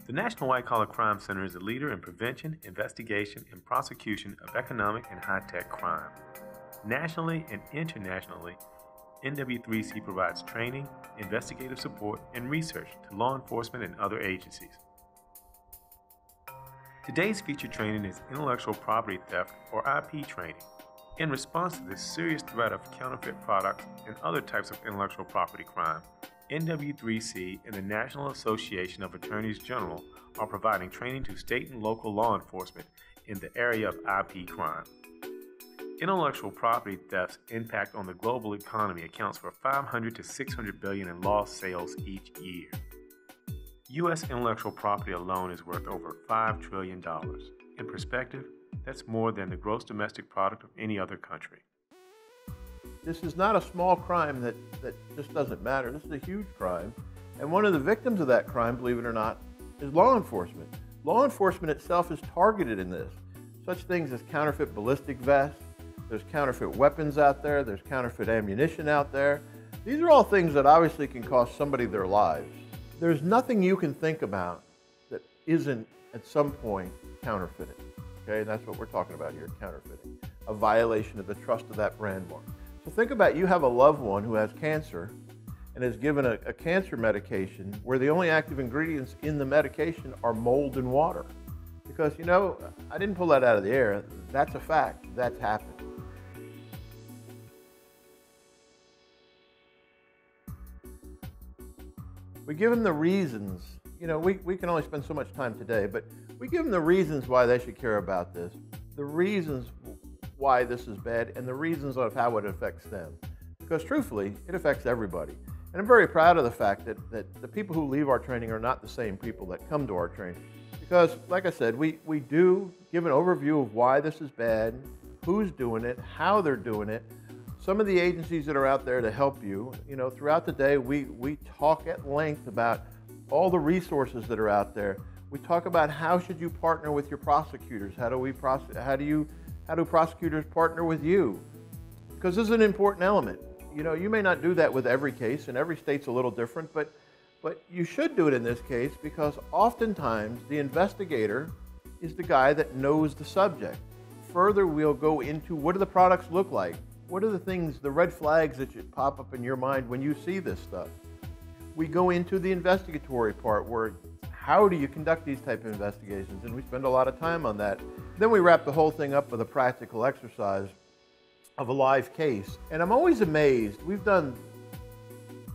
The National White Collar Crime Center is a leader in prevention, investigation, and prosecution of economic and high-tech crime. Nationally and internationally, NW3C provides training, investigative support, and research to law enforcement and other agencies. Today's featured training is intellectual property theft, or IP training. In response to this serious threat of counterfeit products and other types of intellectual property crime, NW3C and the National Association of Attorneys General are providing training to state and local law enforcement in the area of IP crime. Intellectual property theft's impact on the global economy accounts for $500 to $600 billion in lost sales each year. U.S. intellectual property alone is worth over $5 trillion. In perspective, that's more than the gross domestic product of any other country. This is not a small crime that just doesn't matter. This is a huge crime. And one of the victims of that crime, believe it or not, is law enforcement. Law enforcement itself is targeted in this. Such things as counterfeit ballistic vests, there's counterfeit weapons out there, there's counterfeit ammunition out there. These are all things that obviously can cost somebody their lives. There's nothing you can think about that isn't at some point counterfeited. Okay, and that's what we're talking about here, counterfeiting. A violation of the trust of that brand mark. So think about, you have a loved one who has cancer and is given a cancer medication where the only active ingredients in the medication are mold and water. Because, you know, I didn't pull that out of the air. That's a fact. That's happened. We give them the reasons. You know, we can only spend so much time today, but we give them the reasons why they should care about this, the reasons why this is bad, and the reasons of how it affects them. Because truthfully, it affects everybody. And I'm very proud of the fact that the people who leave our training are not the same people that come to our training. Because, like I said, we do give an overview of why this is bad, who's doing it, how they're doing it, some of the agencies that are out there to help you. You know, throughout the day, we talk at length about all the resources that are out there. We talk about how should you partner with your prosecutors? How do prosecutors partner with you? Because this is an important element. You know, you may not do that with every case, and every state's a little different, but you should do it in this case because oftentimes the investigator is the guy that knows the subject. Further, we'll go into what do the products look like? What are the things, the red flags that should pop up in your mind when you see this stuff? We go into the investigatory part where how do you conduct these type of investigations? And we spend a lot of time on that. Then we wrap the whole thing up with a practical exercise of a live case. And I'm always amazed. We've done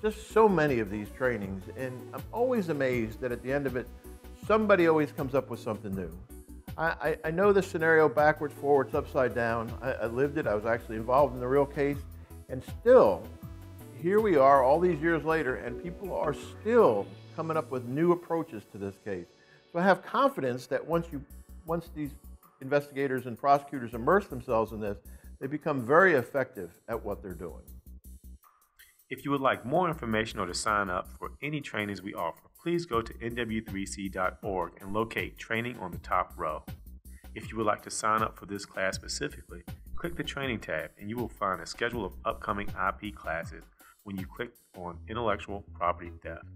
just so many of these trainings, and I'm always amazed that at the end of it, somebody always comes up with something new. I know this scenario backwards, forwards, upside down. I lived it. I was actually involved in the real case. And still, here we are all these years later, and people are still coming up with new approaches to this case. So I have confidence that once these investigators and prosecutors immerse themselves in this, they become very effective at what they're doing. If you would like more information or to sign up for any trainings we offer, please go to nw3c.org and locate Training on the top row. If you would like to sign up for this class specifically, click the Training tab and you will find a schedule of upcoming IP classes when you click on Intellectual Property Theft.